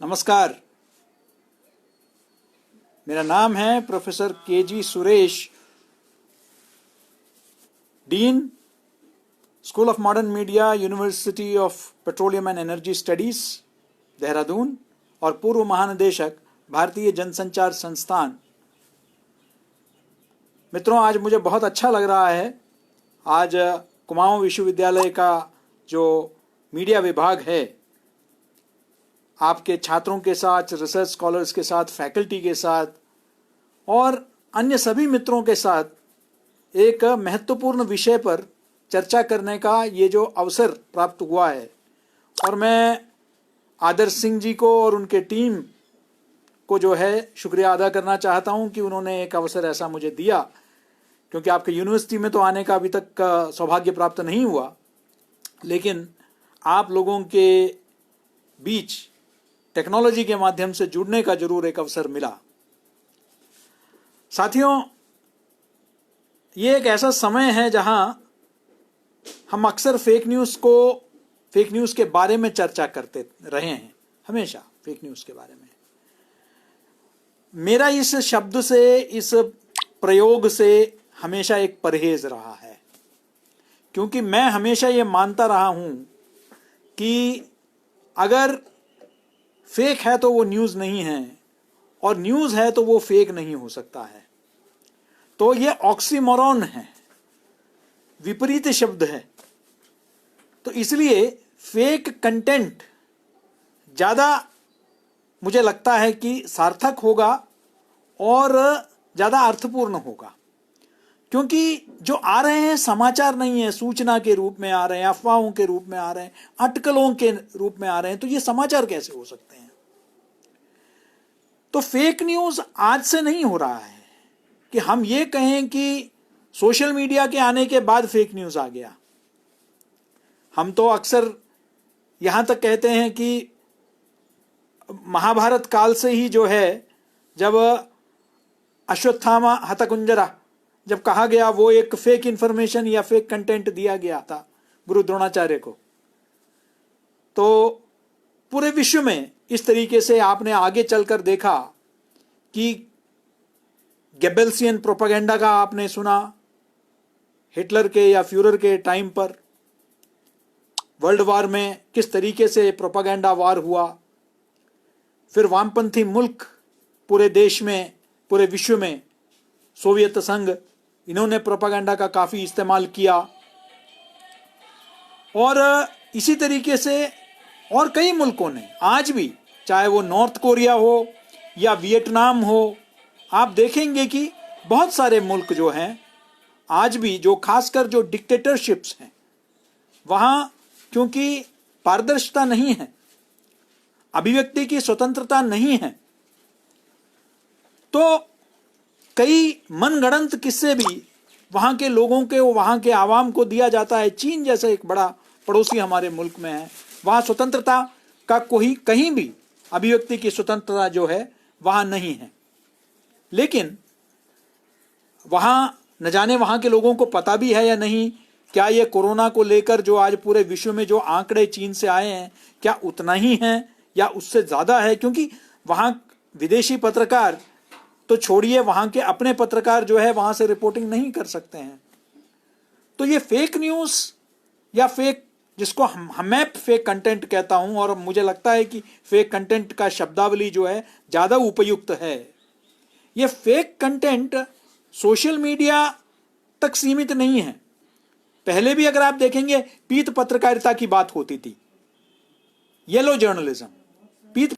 नमस्कार। मेरा नाम है professor K G. Suresh, dean, school of modern media, university of petroleum and energy studies, Dehradun और पूर्व महानिदेशक, भारतीय जनसंचार संस्थान। मित्रों, आज मुझे बहुत अच्छा लग रहा है। आज कुमाऊं विश्वविद्यालय का जो मीडिया विभाग है, आपके छात्रों के साथ, रिसर्च स्कॉलर्स के साथ, फैकल्टी के साथ और अन्य सभी मित्रों के साथ एक महत्वपूर्ण विषय पर चर्चा करने का ये जो अवसर प्राप्त हुआ है, और मैं आदर्श सिंह जी को और उनके टीम को जो है शुक्रिया अदा करना चाहता हूं कि उन्होंने एक अवसर ऐसा मुझे दिया, क्योंकि आपके यूनिवर्सिटी में तो आने का अभी तक सौभाग्य प्राप्त नहीं हुआ, लेकिन आप लोगों के बीच टेक्नोलॉजी के माध्यम से जुड़ने का जरूर एक अवसर मिला। साथियों, ये एक ऐसा समय है जहां हम अक्सर फेक न्यूज़ के बारे में चर्चा करते रहे हैं, हमेशा फेक न्यूज़ के बारे में। मेरा इस शब्द से, इस प्रयोग से हमेशा एक परहेज रहा है, क्योंकि मैं हमेशा ये मानता रहा हूं कि अगर फेक है तो वो न्यूज़ नहीं है, और न्यूज़ है तो वो फेक नहीं हो सकता है। तो ये ऑक्सीमोरॉन है, विपरीत शब्द है। तो इसलिए फेक कंटेंट ज़्यादा मुझे लगता है कि सार्थक होगा और ज़्यादा अर्थपूर्ण होगा, क्योंकि जो आ रहे हैं समाचार नहीं है, सूचना के रूप में आ रहे हैं, अफवाहों के रूप में आ रहे हैं, अटकलों के रूप में आ रहे हैं, तो ये समाचार कैसे हो सकते हैं। तो फेक न्यूज़ आज से नहीं हो रहा है कि हम ये कहें कि सोशल मीडिया के आने के बाद फेक न्यूज़ आ गया। हम तो अक्सर यहां तक कहते हैं कि महाभारत काल से ही जो है, जब अश्वत्थामा हतकुंजरा जब कहा गया, वो एक फेक इंफॉर्मेशन या फेक कंटेंट दिया गया था गुरु द्रोणाचार्य को। तो पूरे विश्व में इस तरीके से आपने आगे चलकर देखा कि गेबेल्सियन प्रोपेगेंडा का आपने सुना, हिटलर के या फ्यूरर के टाइम पर वर्ल्ड वार में किस तरीके से प्रोपेगेंडा वार हुआ। फिर वामपंथी मुल्क पूरे देश में, पूरे विश्व में, सोवियत संघ, इन्होंने प्रोपेगेंडा का काफ़ी इस्तेमाल किया। और इसी तरीके से और कई मुल्कों ने आज भी, चाहे वो नॉर्थ कोरिया हो या वियतनाम हो, आप देखेंगे कि बहुत सारे मुल्क जो हैं आज भी, जो खासकर जो डिक्टेटरशिप्स हैं, वहाँ क्योंकि पारदर्शिता नहीं है, अभिव्यक्ति की स्वतंत्रता नहीं है, तो कई मनगढ़ंत किस्से भी वहाँ के लोगों के, वहाँ के आवाम को दिया जाता है। चीन जैसा एक बड़ा पड़ोसी हमारे मुल्क में है, वहाँ स्वतंत्रता का कोई, कहीं भी अभिव्यक्ति की स्वतंत्रता जो है वहाँ नहीं है। लेकिन वहाँ न जाने वहाँ के लोगों को पता भी है या नहीं, क्या ये कोरोना को लेकर जो आज पूरे विश्व में जो आंकड़े चीन से आए हैं, क्या उतना ही है या उससे ज़्यादा है। क्योंकि वहाँ विदेशी पत्रकार तो छोड़िए, वहाँ के अपने पत्रकार जो है वहाँ से रिपोर्टिंग नहीं कर सकते हैं। तो ये फेक न्यूज़ या फेक, जिसको मैं फेक कंटेंट कहता हूँ, और मुझे लगता है कि फेक कंटेंट का शब्दावली जो है ज़्यादा उपयुक्त है। ये फेक कंटेंट सोशल मीडिया तक सीमित नहीं है। पहले भी अगर आप देखेंगे, पीत पत्रकारिता की बात होती थी, येलो जर्नलिज्म, पीत,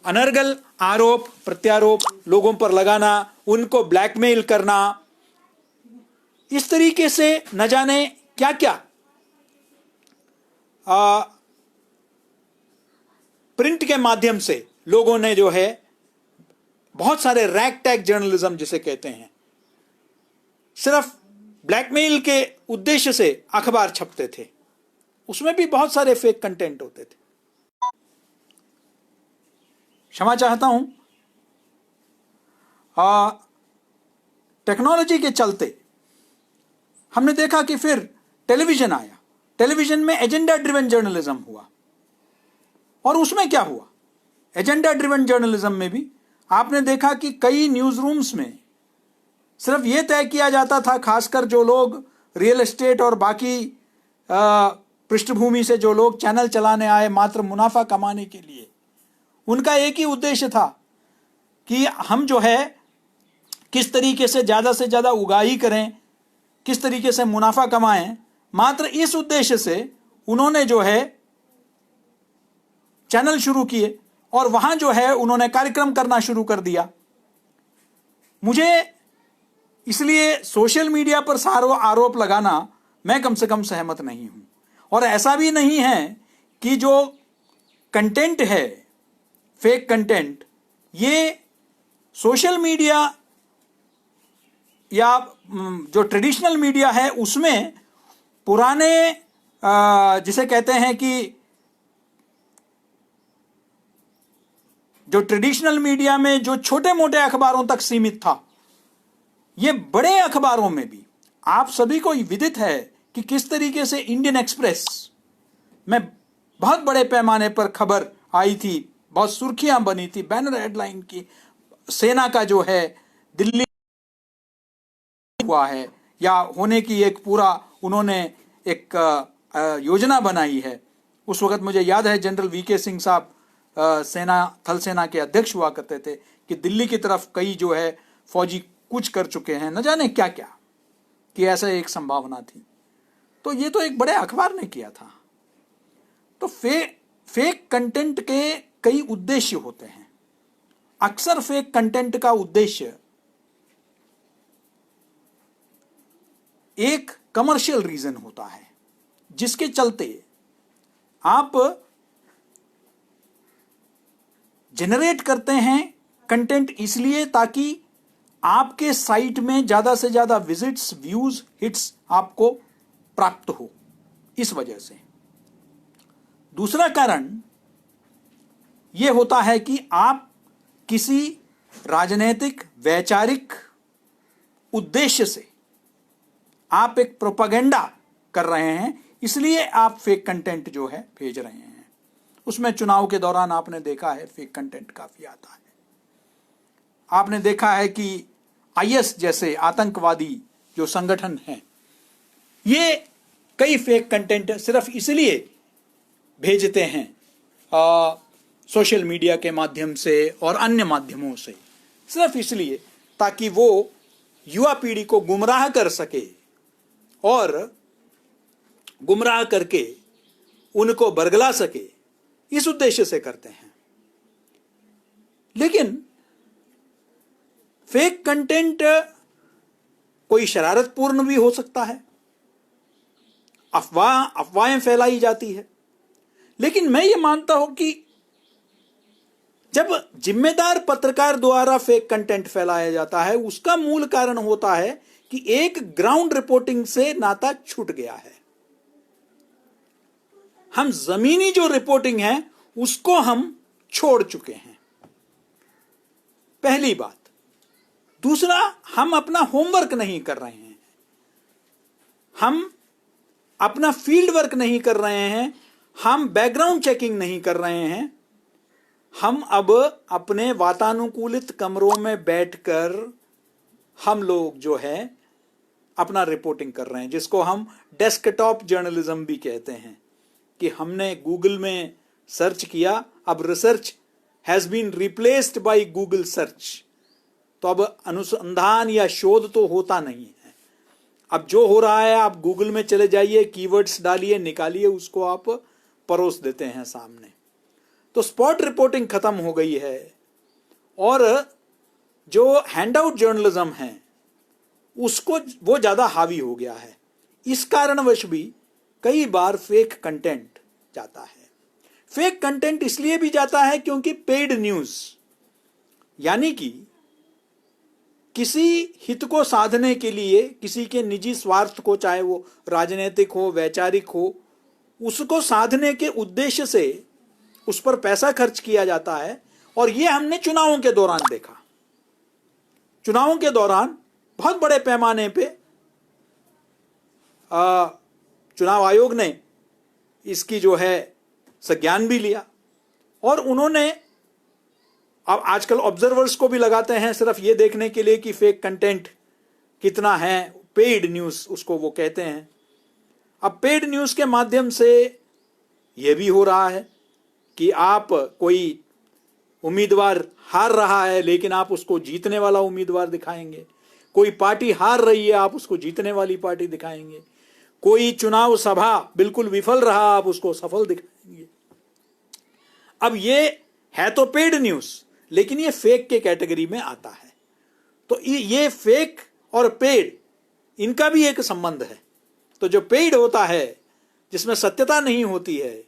अनर्गल आरोप प्रत्यारोप लोगों पर लगाना, उनको ब्लैकमेल करना, इस तरीके से न जाने क्या क्या प्रिंट के माध्यम से लोगों ने जो है बहुत सारे रैग टैग जर्नलिज्म जिसे कहते हैं, सिर्फ ब्लैकमेल के उद्देश्य से अखबार छपते थे, उसमें भी बहुत सारे फेक कंटेंट होते थे। क्षमा चाहता हूं, टेक्नोलॉजी के चलते हमने देखा कि फिर टेलीविजन आया। टेलीविजन में एजेंडा ड्रिवन जर्नलिज्म हुआ। और उसमें क्या हुआ, एजेंडा ड्रिवन जर्नलिज्म में भी आपने देखा कि कई न्यूज रूम्स में सिर्फ ये तय किया जाता था, खासकर जो लोग रियल एस्टेट और बाकी पृष्ठभूमि से जो लोग चैनल चलाने आए मात्र मुनाफा कमाने के लिए, उनका एक ही उद्देश्य था कि हम जो है किस तरीके से ज़्यादा उगाही करें, किस तरीके से मुनाफा कमाएं। मात्र इस उद्देश्य से उन्होंने जो है चैनल शुरू किए और वहां जो है उन्होंने कार्यक्रम करना शुरू कर दिया। मुझे इसलिए सोशल मीडिया पर सारा आरोप लगाना मैं कम से कम सहमत नहीं हूं। और ऐसा भी नहीं है कि जो कंटेंट है फेक कंटेंट, ये सोशल मीडिया या जो ट्रेडिशनल मीडिया है उसमें पुराने जिसे कहते हैं कि जो ट्रेडिशनल मीडिया में जो छोटे मोटे अखबारों तक सीमित था, ये बड़े अखबारों में भी आप सभी को विदित है कि किस तरीके से इंडियन एक्सप्रेस में बहुत बड़े पैमाने पर खबर आई थी, बहुत सुर्खियां बनी थी, बैनर हेडलाइन की, सेना का जो है दिल्ली हुआ है या होने की एक पूरा उन्होंने एक योजना बनाई है। उस वक्त मुझे याद है जनरल वीके सिंह साहब थल सेना के अध्यक्ष हुआ करते थे कि दिल्ली की तरफ कई जो है फौजी कूच कर चुके हैं, न जाने क्या क्या, कि ऐसा एक संभावना थी। तो ये तो एक बड़े अखबार ने किया था। तो फेक कंटेंट के कई उद्देश्य होते हैं। अक्सर फेक कंटेंट का उद्देश्य एक कमर्शियल रीजन होता है, जिसके चलते आप जनरेट करते हैं कंटेंट इसलिए ताकि आपके साइट में ज्यादा से ज्यादा विजिट्स, व्यूज, हिट्स आपको प्राप्त हो, इस वजह से। दूसरा कारण यह होता है कि आप किसी राजनीतिक वैचारिक उद्देश्य से आप एक प्रोपेगेंडा कर रहे हैं, इसलिए आप फेक कंटेंट जो है भेज रहे हैं। उसमें चुनाव के दौरान आपने देखा है फेक कंटेंट काफी आता है। आपने देखा है कि आईएस जैसे आतंकवादी जो संगठन हैं, ये कई फेक कंटेंट सिर्फ इसलिए भेजते हैं सोशल मीडिया के माध्यम से और अन्य माध्यमों से, सिर्फ इसलिए ताकि वो युवा पीढ़ी को गुमराह कर सके और गुमराह करके उनको बरगला सके, इस उद्देश्य से करते हैं। लेकिन फेक कंटेंट कोई शरारतपूर्ण भी हो सकता है, अफवाहें फैलाई जाती है। लेकिन मैं ये मानता हूं कि जब जिम्मेदार पत्रकार द्वारा फेक कंटेंट फैलाया जाता है, उसका मूल कारण होता है कि एक ग्राउंड रिपोर्टिंग से नाता छूट गया है। हम जमीनी जो रिपोर्टिंग है उसको हम छोड़ चुके हैं, पहली बात। दूसरा, हम अपना होमवर्क नहीं कर रहे हैं, हम अपना फील्ड वर्क नहीं कर रहे हैं, हम बैकग्राउंड चेकिंग नहीं कर रहे हैं। हम अब अपने वातानुकूलित कमरों में बैठकर हम लोग जो है अपना रिपोर्टिंग कर रहे हैं, जिसको हम डेस्कटॉप जर्नलिज्म भी कहते हैं, कि हमने गूगल में सर्च किया, अब research has been replaced by Google search. तो अब अनुसंधान या शोध तो होता नहीं है। अब जो हो रहा है, आप गूगल में चले जाइए, कीवर्ड्स डालिए, निकालिए, उसको आप परोस देते हैं सामने। तो स्पॉट रिपोर्टिंग खत्म हो गई है और जो हैंडआउट जर्नलिज्म है उसको वो ज्यादा हावी हो गया है। इस कारणवश भी कई बार फेक कंटेंट जाता है। फेक कंटेंट इसलिए भी जाता है क्योंकि पेड न्यूज, यानी कि किसी हित को साधने के लिए, किसी के निजी स्वार्थ को, चाहे वो राजनीतिक हो, वैचारिक हो, उसको साधने के उद्देश्य से उस पर पैसा खर्च किया जाता है। और ये हमने चुनावों के दौरान देखा। चुनावों के दौरान बहुत बड़े पैमाने पे चुनाव आयोग ने इसकी जो है संज्ञान भी लिया और उन्होंने अब आजकल ऑब्जर्वर्स को भी लगाते हैं सिर्फ ये देखने के लिए कि फेक कंटेंट कितना है, पेड न्यूज़ उसको वो कहते हैं। अब पेड न्यूज़ के माध्यम से ये भी हो रहा है कि आप कोई उम्मीदवार हार रहा है लेकिन आप उसको जीतने वाला उम्मीदवार दिखाएंगे, कोई पार्टी हार रही है आप उसको जीतने वाली पार्टी दिखाएंगे, कोई चुनाव सभा बिल्कुल विफल रहा आप उसको सफल दिखाएंगे। अब ये है तो पेड न्यूज़, लेकिन ये फेक के कैटेगरी में आता है। तो ये फेक और पेड इनका भी एक संबंध है। तो जो पेड होता है जिसमें सत्यता नहीं होती है,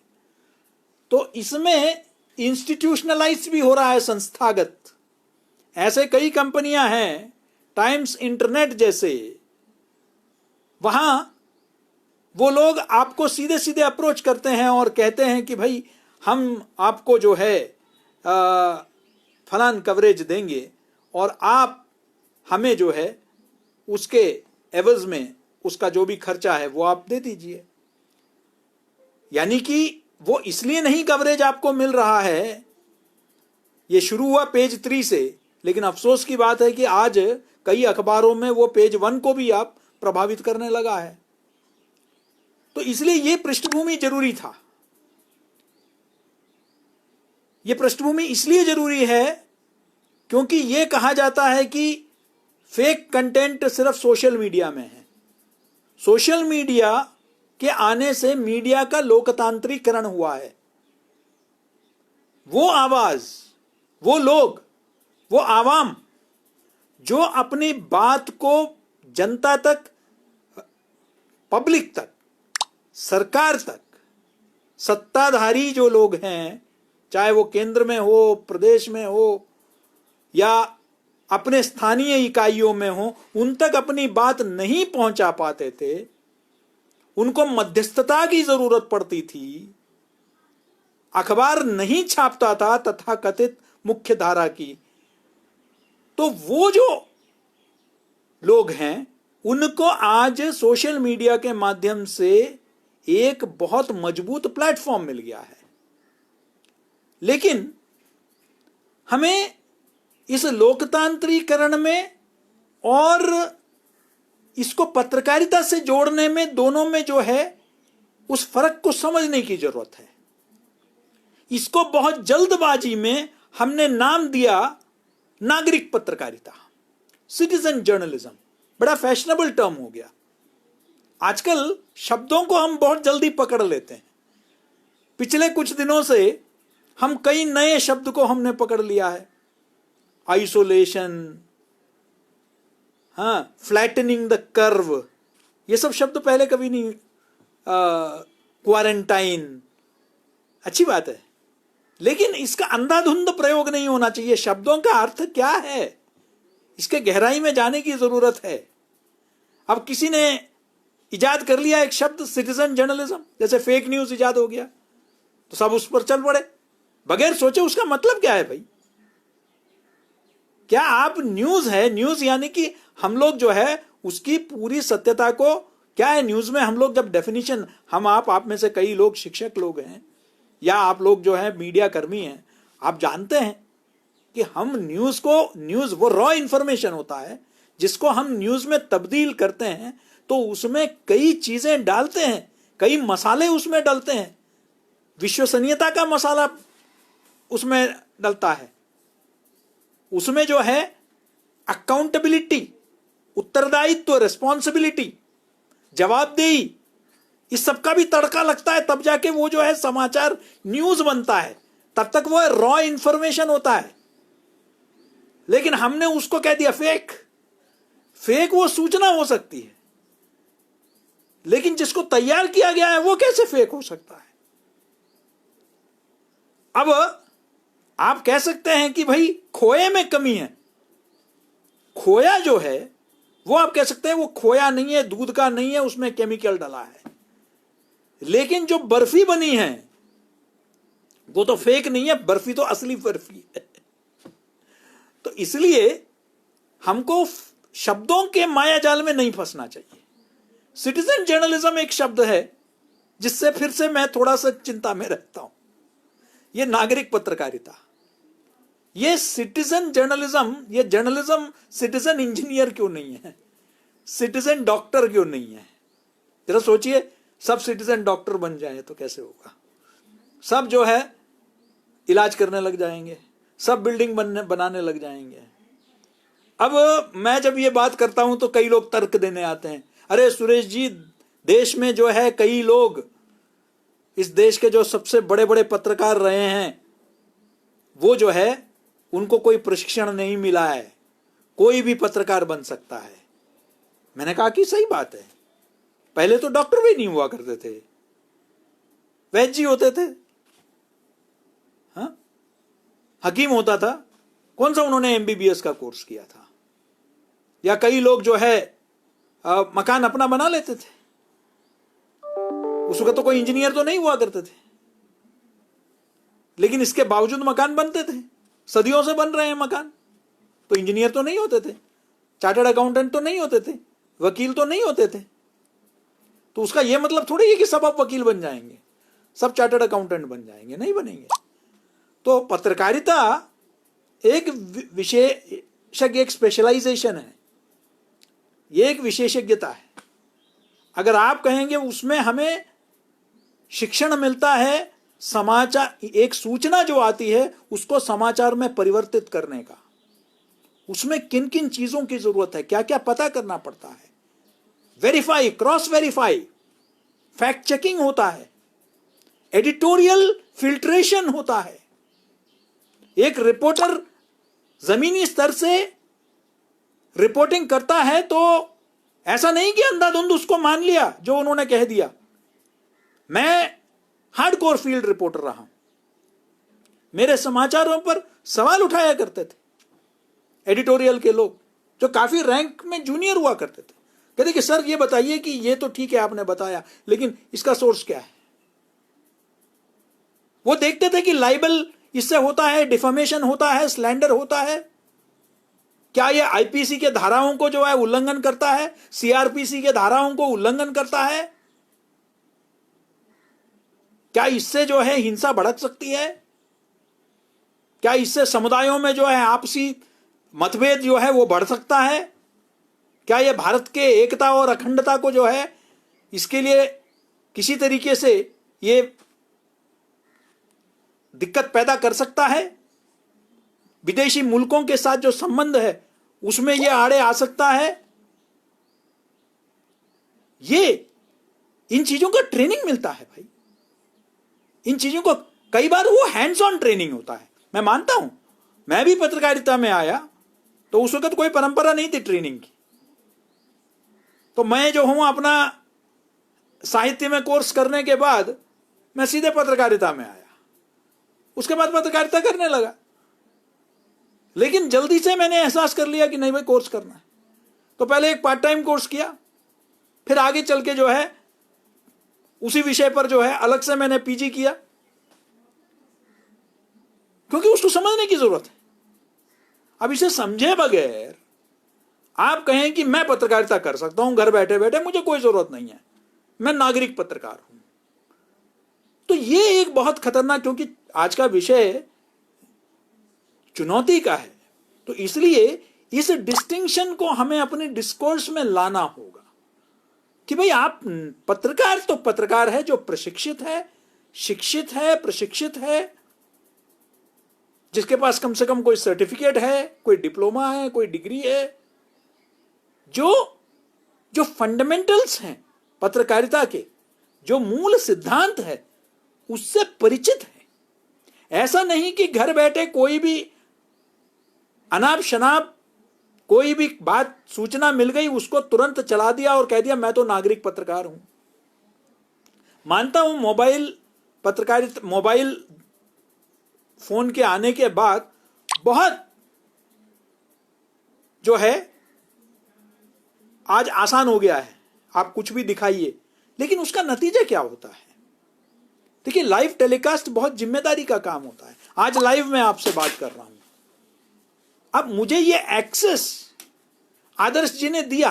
तो इसमें इंस्टीट्यूशनलाइज भी हो रहा है, संस्थागत। ऐसे कई कंपनियां हैं, टाइम्स इंटरनेट जैसे, वहां वो लोग आपको सीधे सीधे अप्रोच करते हैं और कहते हैं कि भाई हम आपको जो है फलान कवरेज देंगे और आप हमें जो है उसके एवज में उसका जो भी खर्चा है वो आप दे दीजिए। यानी कि वो इसलिए नहीं कवरेज आपको मिल रहा है। ये शुरू हुआ पेज 3 से, लेकिन अफसोस की बात है कि आज कई अखबारों में वो पेज 1 को भी आप प्रभावित करने लगा है। तो इसलिए ये पृष्ठभूमि जरूरी था। ये पृष्ठभूमि इसलिए जरूरी है क्योंकि ये कहा जाता है कि फेक कंटेंट सिर्फ सोशल मीडिया में है। सोशल मीडिया के आने से मीडिया का लोकतांत्रिकरण हुआ है। वो आवाज, वो लोग, वो आवाम जो अपनी बात को जनता तक, पब्लिक तक, सरकार तक, सत्ताधारी जो लोग हैं, चाहे वो केंद्र में हो, प्रदेश में हो या अपने स्थानीय इकाइयों में हो, उन तक अपनी बात नहीं पहुंचा पाते थे। उनको मध्यस्थता की जरूरत पड़ती थी। अखबार नहीं छापता था तथाकथित मुख्य धारा की। तो वो जो लोग हैं उनको आज सोशल मीडिया के माध्यम से एक बहुत मजबूत प्लेटफॉर्म मिल गया है। लेकिन हमें इस लोकतांत्रिकरण में और इसको पत्रकारिता से जोड़ने में, दोनों में जो है उस फर्क को समझने की जरूरत है। इसको बहुत जल्दबाजी में हमने नाम दिया नागरिक पत्रकारिता, सिटीजन जर्नलिज्म। बड़ा फैशनेबल टर्म हो गया। आजकल शब्दों को हम बहुत जल्दी पकड़ लेते हैं। पिछले कुछ दिनों से हम कई नए शब्द को हमने पकड़ लिया है। आइसोलेशन, हाँ, फ्लैटनिंग द कर्व, ये सब शब्द पहले कभी नहीं। क्वारंटाइन, अच्छी बात है, लेकिन इसका अंधाधुंध प्रयोग नहीं होना चाहिए। शब्दों का अर्थ क्या है, इसके गहराई में जाने की जरूरत है। अब किसी ने इजाद कर लिया एक शब्द सिटीजन जर्नलिज्म, जैसे फेक न्यूज इजाद हो गया, तो सब उस पर चल पड़े बगैर सोचे उसका मतलब क्या है। भाई क्या आप न्यूज है, न्यूज यानी कि हम लोग जो है उसकी पूरी सत्यता को, क्या है न्यूज में, हम लोग जब डेफिनेशन, हम आप में से कई लोग शिक्षक लोग हैं या आप लोग जो है मीडिया कर्मी हैं, आप जानते हैं कि हम न्यूज को, न्यूज वो रॉ इंफॉर्मेशन होता है जिसको हम न्यूज में तब्दील करते हैं, तो उसमें कई चीजें डालते हैं, कई मसाले उसमें डालते हैं। विश्वसनीयता का मसाला उसमें डलता है, उसमें जो है अकाउंटेबिलिटी, उत्तरदायित्व, रिस्पॉन्सिबिलिटी, जवाबदेही, इस सब का भी तड़का लगता है, तब जाके वो जो है समाचार न्यूज बनता है। तब तक वो रॉ इंफॉर्मेशन होता है। लेकिन हमने उसको कह दिया फेक। फेक वो सूचना हो सकती है, लेकिन जिसको तैयार किया गया है वो कैसे फेक हो सकता है। अब आप कह सकते हैं कि भाई खोए में कमी है। खोया जो है वो आप कह सकते हैं वो खोया नहीं है, दूध का नहीं है, उसमें केमिकल डला है। लेकिन जो बर्फी बनी है वो तो फेक नहीं है, बर्फी तो असली बर्फी है। तो इसलिए हमको शब्दों के मायाजाल में नहीं फंसना चाहिए। सिटीजन जर्नलिज्म एक शब्द है जिससे फिर से मैं थोड़ा सा चिंता में रहता हूं ये नागरिक पत्रकारिता, ये सिटीजन जर्नलिज्म, ये जर्नलिज्म सिटीजन इंजीनियर क्यों नहीं है, सिटीजन डॉक्टर क्यों नहीं है? जरा सोचिए, सब सिटीजन डॉक्टर बन जाए तो कैसे होगा? सब जो है इलाज करने लग जाएंगे, सब बिल्डिंग बनाने लग जाएंगे। अब मैं जब ये बात करता हूं तो कई लोग तर्क देने आते हैं, अरे सुरेश जी, देश में जो है कई लोग, इस देश के जो सबसे बड़े बड़े पत्रकार रहे हैं, वो जो है उनको कोई प्रशिक्षण नहीं मिला है, कोई भी पत्रकार बन सकता है। मैंने कहा कि सही बात है, पहले तो डॉक्टर भी नहीं हुआ करते थे, वैद्य जी होते थे, हाँ, हकीम होता था, कौन सा उन्होंने एमबीबीएस का कोर्स किया था? या कई लोग जो है मकान अपना बना लेते थे, उस वक्त तो कोई इंजीनियर तो नहीं हुआ करते थे, लेकिन इसके बावजूद मकान बनते थे, सदियों से बन रहे हैं मकान। तो इंजीनियर तो नहीं होते थे, चार्टर्ड अकाउंटेंट तो नहीं होते थे, वकील तो नहीं होते थे। तो उसका यह मतलब थोड़ी है कि सब आप वकील बन जाएंगे, सब चार्टर्ड अकाउंटेंट बन जाएंगे, नहीं बनेंगे। तो पत्रकारिता एक विशेषज्ञ, एक स्पेशलाइजेशन है, ये एक विशेषज्ञता है। अगर आप कहेंगे उसमें हमें शिक्षण मिलता है, समाचार, एक सूचना जो आती है उसको समाचार में परिवर्तित करने का, उसमें किन किन चीजों की जरूरत है, क्या क्या पता करना पड़ता है, verify, cross verify, fact checking होता है, एडिटोरियल फिल्ट्रेशन होता है। एक रिपोर्टर जमीनी स्तर से रिपोर्टिंग करता है तो ऐसा नहीं कि अंधाधुंध उसको मान लिया जो उन्होंने कह दिया। मैं हार्डकोर फील्ड रिपोर्टर रहा हूं, मेरे समाचारों पर सवाल उठाया करते थे एडिटोरियल के लोग, जो काफी रैंक में जूनियर हुआ करते थे। कहते कि सर ये बताइए कि ये तो ठीक है आपने बताया, लेकिन इसका सोर्स क्या है? वो देखते थे कि लाइबल इससे होता है, डिफेमेशन होता है, स्लैंडर होता है, क्या ये आईपीसी के धाराओं को जो है उल्लंघन करता है, सीआरपीसी के धाराओं को उल्लंघन करता है, क्या इससे जो है हिंसा भड़क सकती है, क्या इससे समुदायों में जो है आपसी मतभेद जो है वो बढ़ सकता है, क्या ये भारत के एकता और अखंडता को जो है इसके लिए किसी तरीके से ये दिक्कत पैदा कर सकता है, विदेशी मुल्कों के साथ जो संबंध है उसमें ये आड़े आ सकता है। ये इन चीजों का ट्रेनिंग मिलता है भाई, इन चीजों को कई बार वो हैंड्स ऑन ट्रेनिंग होता है। मैं मानता हूं, मैं भी पत्रकारिता में आया तो उस वक्त कोई परंपरा नहीं थी ट्रेनिंग की, तो मैं जो हूं अपना साहित्य में कोर्स करने के बाद मैं सीधे पत्रकारिता में आया, उसके बाद पत्रकारिता करने लगा। लेकिन जल्दी से मैंने एहसास कर लिया कि नहीं भाई कोर्स करना है, तो पहले एक पार्ट टाइम कोर्स किया, फिर आगे चल के जो है उसी विषय पर जो है अलग से मैंने पीजी किया, क्योंकि उसको समझने की जरूरत है। अब इसे समझे बगैर आप कहें कि मैं पत्रकारिता कर सकता हूं घर बैठे बैठे, मुझे कोई जरूरत नहीं है, मैं नागरिक पत्रकार हूं, तो ये एक बहुत खतरनाक, क्योंकि आज का विषय चुनौती का है, तो इसलिए इस डिस्टिंक्शन को हमें अपने डिस्कोर्स में लाना होगा कि भाई आप पत्रकार तो पत्रकार है जो प्रशिक्षित है, शिक्षित है, प्रशिक्षित है, जिसके पास कम से कम कोई सर्टिफिकेट है, कोई डिप्लोमा है, कोई डिग्री है, जो फंडामेंटल्स हैं पत्रकारिता के, जो मूल सिद्धांत है उससे परिचित है। ऐसा नहीं कि घर बैठे कोई भी अनाप शनाप कोई भी बात सूचना मिल गई उसको तुरंत चला दिया और कह दिया मैं तो नागरिक पत्रकार हूं। मानता हूं मोबाइल पत्रकारिता, मोबाइल फोन के आने के बाद बहुत जो है आज आसान हो गया है, आप कुछ भी दिखाइए, लेकिन उसका नतीजा क्या होता है? देखिए, लाइव टेलीकास्ट बहुत जिम्मेदारी का काम होता है। आज लाइव में आपसे बात कर रहा हूं, अब मुझे ये एक्सेस आदर्श जी ने दिया,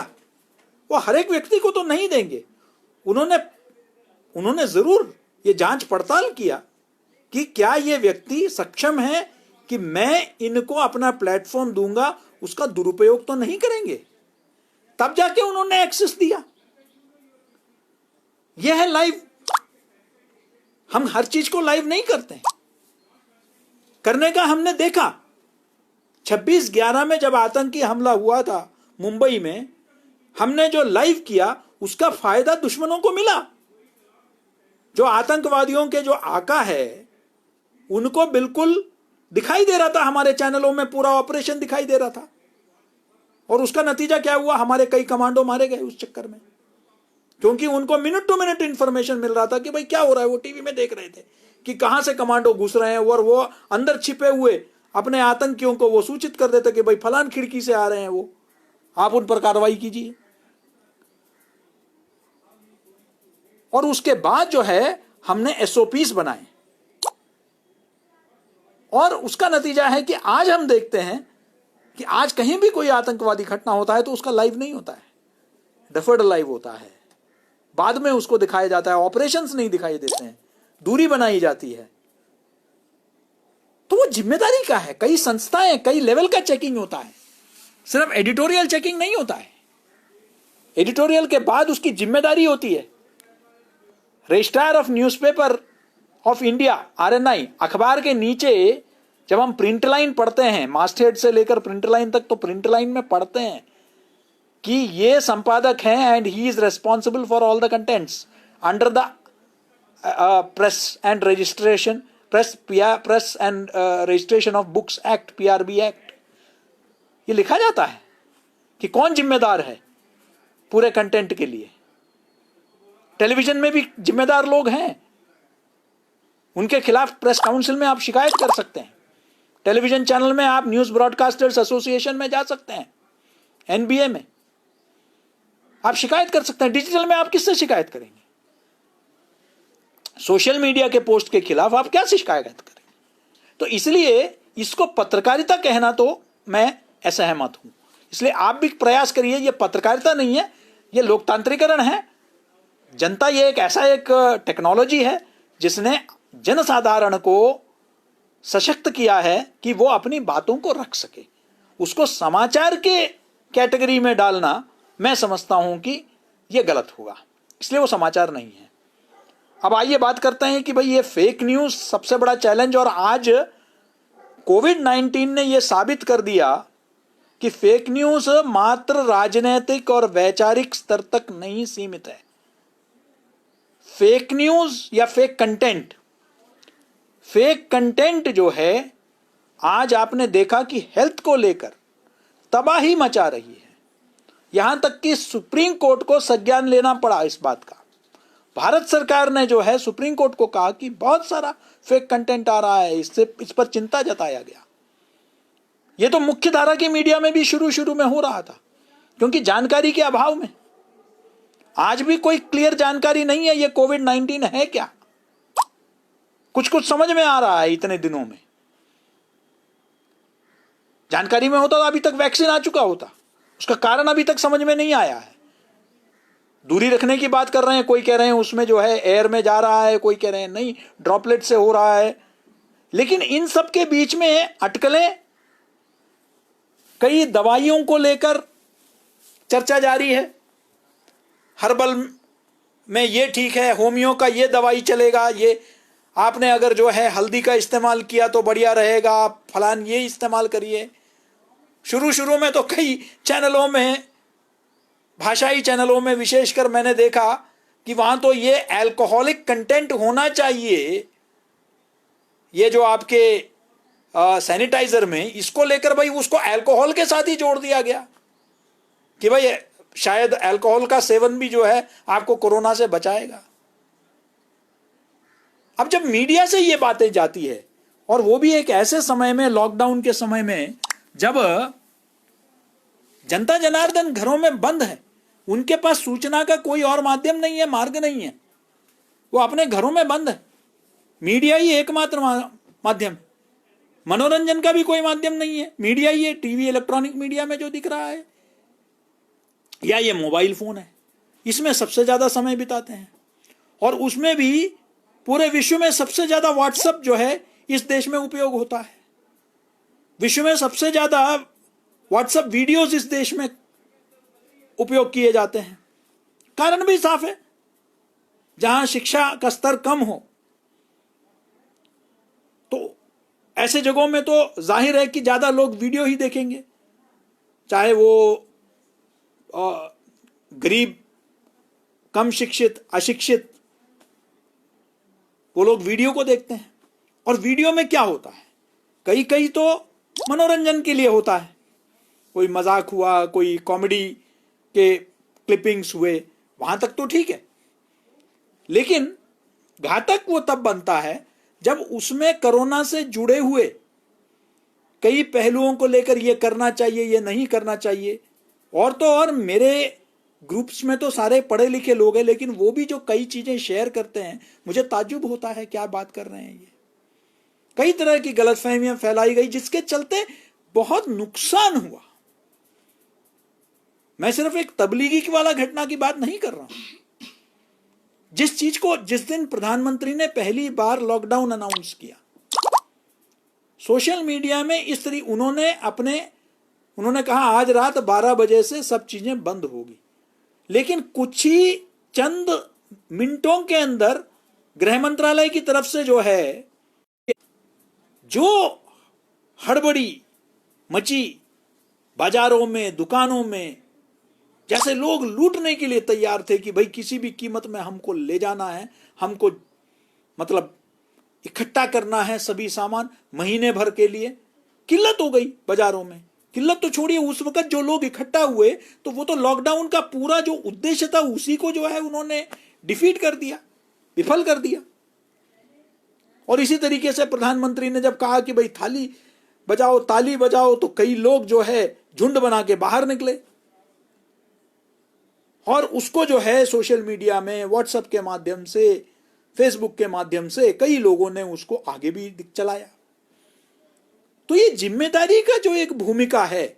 वो हर एक व्यक्ति को तो नहीं देंगे। उन्होंने जरूर ये जांच पड़ताल किया कि क्या ये व्यक्ति सक्षम है कि मैं इनको अपना प्लेटफॉर्म दूंगा, उसका दुरुपयोग तो नहीं करेंगे। तब जाके उन्होंने एक्सेस दिया। यह है लाइव। हम हर चीज को लाइव नहीं करते, करने का हमने देखा। 26/11 में जब आतंकी हमला हुआ था मुंबई में, हमने जो लाइव किया उसका फायदा दुश्मनों को मिला। जो आतंकवादियों के जो आका है उनको बिल्कुल दिखाई दे रहा था, हमारे चैनलों में पूरा ऑपरेशन दिखाई दे रहा था। और उसका नतीजा क्या हुआ? हमारे कई कमांडो मारे गए उस चक्कर में, क्योंकि उनको मिनट टू मिनट इंफॉर्मेशन मिल रहा था कि भाई क्या हो रहा है। वो टीवी में देख रहे थे कि कहां से कमांडो घुस रहे हैं, और वो अंदर छिपे हुए अपने आतंकियों को वो सूचित कर देते कि भाई फलान खिड़की से आ रहे हैं, वो आप उन पर कार्रवाई कीजिए। और उसके बाद जो है हमने एसओपीस बनाए, और उसका नतीजा है कि आज हम देखते हैं कि आज कहीं भी कोई आतंकवादी घटना होता है तो उसका लाइव नहीं होता है, डेफर्ड लाइव होता है, बाद में उसको दिखाया जाता है। ऑपरेशंस नहीं दिखाई देते हैं, दूरी बनाई जाती है। तो वो जिम्मेदारी का है। कई संस्थाएं, कई लेवल का चेकिंग होता है, सिर्फ एडिटोरियल चेकिंग नहीं होता है। एडिटोरियल के बाद उसकी जिम्मेदारी होती है। Registrar of newspaper of India, RNI, अखबार के नीचे जब हम प्रिंट लाइन पढ़ते हैं, मास्टहेड से लेकर प्रिंट लाइन तक, तो प्रिंट लाइन में पढ़ते हैं कि ये संपादक हैं and he is responsible for all the contents under the press and registration press and registration of books act, PRB act. ये लिखा जाता है कि कौन जिम्मेदार है पूरे कंटेंट के लिए। टेलीविजन में भी जिम्मेदार लोग हैं, उनके खिलाफ प्रेस काउंसिल में आप शिकायत कर सकते हैं। टेलीविजन चैनल में आप न्यूज ब्रॉडकास्टर्स एसोसिएशन में जा सकते हैं, NBA में आप शिकायत कर सकते हैं। डिजिटल में आप किससे शिकायत करेंगे? सोशल मीडिया के पोस्ट के खिलाफ आप क्या शिकायत करेंगे? तो इसलिए इसको पत्रकारिता कहना तो मैं असहमत हूं। इसलिए आप भी प्रयास करिए। ये पत्रकारिता नहीं है, ये लोकतांत्रिकरण है। जनता ये एक ऐसा एक टेक्नोलॉजी है जिसने जनसाधारण को सशक्त किया है कि वो अपनी बातों को रख सके। उसको समाचार के कैटेगरी में डालना मैं समझता हूं कि ये गलत होगा, इसलिए वो समाचार नहीं है। अब आइए बात करते हैं कि भाई ये फेक न्यूज सबसे बड़ा चैलेंज, और आज कोविड-19 ने यह साबित कर दिया कि फेक न्यूज मात्र राजनीतिक और वैचारिक स्तर तक नहीं सीमित है। फेक न्यूज या फेक कंटेंट जो है, आज आपने देखा कि हेल्थ को लेकर तबाही मचा रही है। यहां तक कि सुप्रीम कोर्ट को संज्ञान लेना पड़ा इस बात का। भारत सरकार ने जो है सुप्रीम कोर्ट को कहा कि बहुत सारा फेक कंटेंट आ रहा है, इस पर चिंता जताया गया। यह तो मुख्य धारा की मीडिया में भी शुरू में हो रहा था, क्योंकि जानकारी के अभाव में आज भी कोई क्लियर जानकारी नहीं है ये कोविड-19 है क्या। कुछ समझ में आ रहा है इतने दिनों में। जानकारी में होता तो अभी तक वैक्सीन आ चुका होता। उसका कारण अभी तक समझ में नहीं आया है। दूरी रखने की बात कर रहे हैं, कोई कह रहे हैं उसमें जो है एयर में जा रहा है, कोई कह रहे हैं नहीं ड्रॉपलेट से हो रहा है। लेकिन इन सब के बीच में अटकलें, कई दवाइयों को लेकर चर्चा जारी है। हर्बल में ये ठीक है, होमियो का ये दवाई चलेगा, ये आपने अगर जो है हल्दी का इस्तेमाल किया तो बढ़िया रहेगा, आप फलान ये इस्तेमाल करिए। शुरू में तो कई चैनलों में, भाषाई चैनलों में विशेषकर मैंने देखा कि वहां तो ये अल्कोहलिक कंटेंट होना चाहिए, ये जो आपके सैनिटाइजर में, इसको लेकर भाई उसको अल्कोहल के साथ ही जोड़ दिया गया कि भाई शायद अल्कोहल का सेवन भी जो है आपको कोरोना से बचाएगा। अब जब मीडिया से ये बातें जाती है, और वो भी एक ऐसे समय में, लॉकडाउन के समय में, जब जनता जनार्दन घरों में बंद है, उनके पास सूचना का कोई और माध्यम नहीं है, मार्ग नहीं है, वो अपने घरों में बंद है। मीडिया ही एकमात्र माध्यम, मनोरंजन का भी कोई माध्यम नहीं है, मीडिया ही है। टीवी, इलेक्ट्रॉनिक मीडिया में जो दिख रहा है, या ये मोबाइल फोन है, इसमें सबसे ज्यादा समय बिताते हैं। और उसमें भी पूरे विश्व में सबसे ज्यादा व्हाट्सएप जो है इस देश में उपयोग होता है। विश्व में सबसे ज्यादा व्हाट्सएप वीडियोस इस देश में उपयोग किए जाते हैं। कारण भी साफ है, जहां शिक्षा का स्तर कम हो तो ऐसे जगहों में तो जाहिर है कि ज्यादा लोग वीडियो ही देखेंगे, चाहे वो गरीब, कम शिक्षित, अशिक्षित, वो लोग वीडियो को देखते हैं। और वीडियो में क्या होता है, कई कई तो मनोरंजन के लिए होता है, कोई मजाक हुआ, कोई कॉमेडी के क्लिपिंग्स हुए, वहां तक तो ठीक है। लेकिन घातक वो तब बनता है जब उसमें कोरोना से जुड़े हुए कई पहलुओं को लेकर ये करना चाहिए, ये नहीं करना चाहिए। और तो और मेरे ग्रुप्स में तो सारे पढ़े लिखे लोग हैं, लेकिन वो भी जो कई चीजें शेयर करते हैं, मुझे ताज्जुब होता है क्या बात कर रहे हैं ये। कई तरह की गलतफहमियां फैलाई गई जिसके चलते बहुत नुकसान हुआ। मैं सिर्फ एक तबलीगी वाला घटना की बात नहीं कर रहा हूं। जिस दिन प्रधानमंत्री ने पहली बार लॉकडाउन अनाउंस किया, सोशल मीडिया में इस तरह उन्होंने कहा आज रात 12 बजे से सब चीजें बंद होगी, लेकिन कुछ ही चंद मिनटों के अंदर गृह मंत्रालय की तरफ से जो हड़बड़ी मची बाजारों में, दुकानों में, जैसे लोग लूटने के लिए तैयार थे कि भाई किसी भी कीमत में हमको ले जाना है, हमको मतलब इकट्ठा करना है सभी सामान महीने भर के लिए। किल्लत हो गई बाजारों में। किल्लत तो छोड़िए, उस वक्त जो लोग इकट्ठा हुए तो वो तो लॉकडाउन का पूरा जो उद्देश्य था उसी को उन्होंने डिफीट कर दिया, विफल कर दिया। और इसी तरीके से प्रधानमंत्री ने जब कहा कि भाई ताली बजाओ, तो कई लोग झुंड बना के बाहर निकले और उसको सोशल मीडिया में, व्हाट्सएप के माध्यम से, फेसबुक के माध्यम से कई लोगों ने उसको आगे भी चलाया। तो ये जिम्मेदारी का जो एक भूमिका है।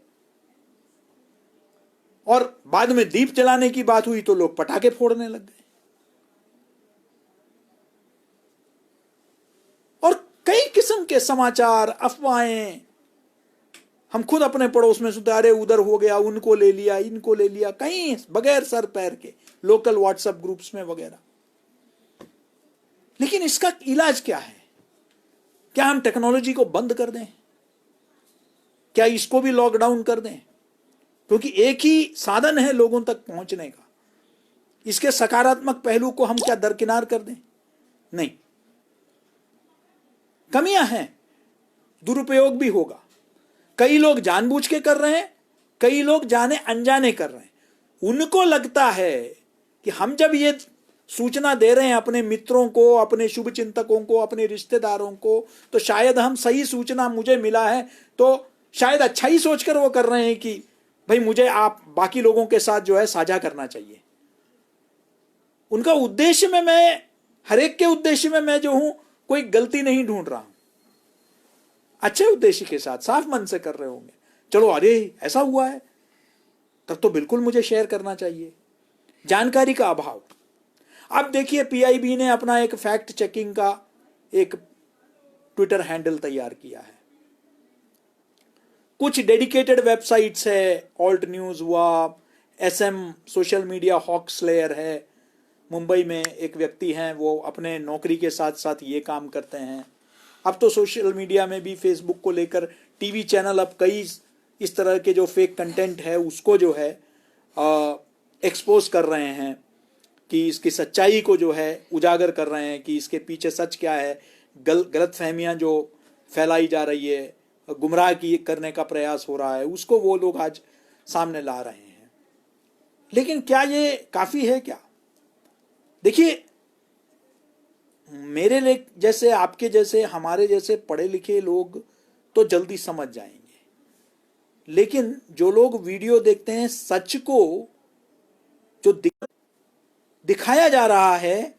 और बाद में दीप जलाने की बात हुई तो लोग पटाखे फोड़ने लग गए। और कई किस्म के समाचार, अफवाहें हम खुद अपने पड़ोस में सुनते, अरे उधर हो गया, उनको ले लिया, इनको ले लिया, कहीं बगैर सर पैर के लोकल व्हाट्सएप ग्रुप्स में वगैरह। लेकिन इसका इलाज क्या है? क्या हम टेक्नोलॉजी को बंद कर दें? क्या इसको भी लॉकडाउन कर दें? क्योंकि एक ही साधन है लोगों तक पहुंचने का। इसके सकारात्मक पहलू को हम क्या दरकिनार कर दें? नहीं, कमियां हैं, दुरुपयोग भी होगा। कई लोग जानबूझ के कर रहे हैं, कई लोग जाने अनजाने कर रहे हैं। उनको लगता है कि हम जब ये सूचना दे रहे हैं अपने मित्रों को, अपने शुभ चिंतकों को, अपने रिश्तेदारों को, तो शायद हम सही सूचना मुझे मिला है तो शायद अच्छा ही सोचकर वो कर रहे हैं कि भाई मुझे आप बाकी लोगों के साथ साझा करना चाहिए। उनका उद्देश्य में, मैं हर एक के उद्देश्य में मैं कोई गलती नहीं ढूंढ रहा हूं। अच्छे उद्देश्य के साथ साफ मन से कर रहे होंगे, चलो अरे ऐसा हुआ है तब तो बिल्कुल मुझे शेयर करना चाहिए। जानकारी का अभाव। अब देखिए, पीआईबी ने अपना एक फैक्ट चेकिंग का एक ट्विटर हैंडल तैयार किया है। कुछ डेडिकेटेड वेबसाइट्स है, ऑल्ट न्यूज हुआ, SM social media hoax slayer है, मुंबई में एक व्यक्ति हैं, वो अपने नौकरी के साथ साथ ये काम करते हैं। अब तो सोशल मीडिया में भी फेसबुक को लेकर टीवी चैनल अब कई इस तरह के जो फेक कंटेंट है उसको एक्सपोज कर रहे हैं कि इसकी सच्चाई को उजागर कर रहे हैं कि इसके पीछे सच क्या है। गलत फहमियाँ जो फैलाई जा रही है, गुमराह करने का प्रयास हो रहा है, उसको वो लोग आज सामने ला रहे हैं। लेकिन क्या ये काफ़ी है क्या? देखिए, मेरे लिए जैसे, आपके जैसे, हमारे जैसे पढ़े लिखे लोग तो जल्दी समझ जाएंगे, लेकिन जो लोग वीडियो देखते हैं, सच को जो दिखाया जा रहा है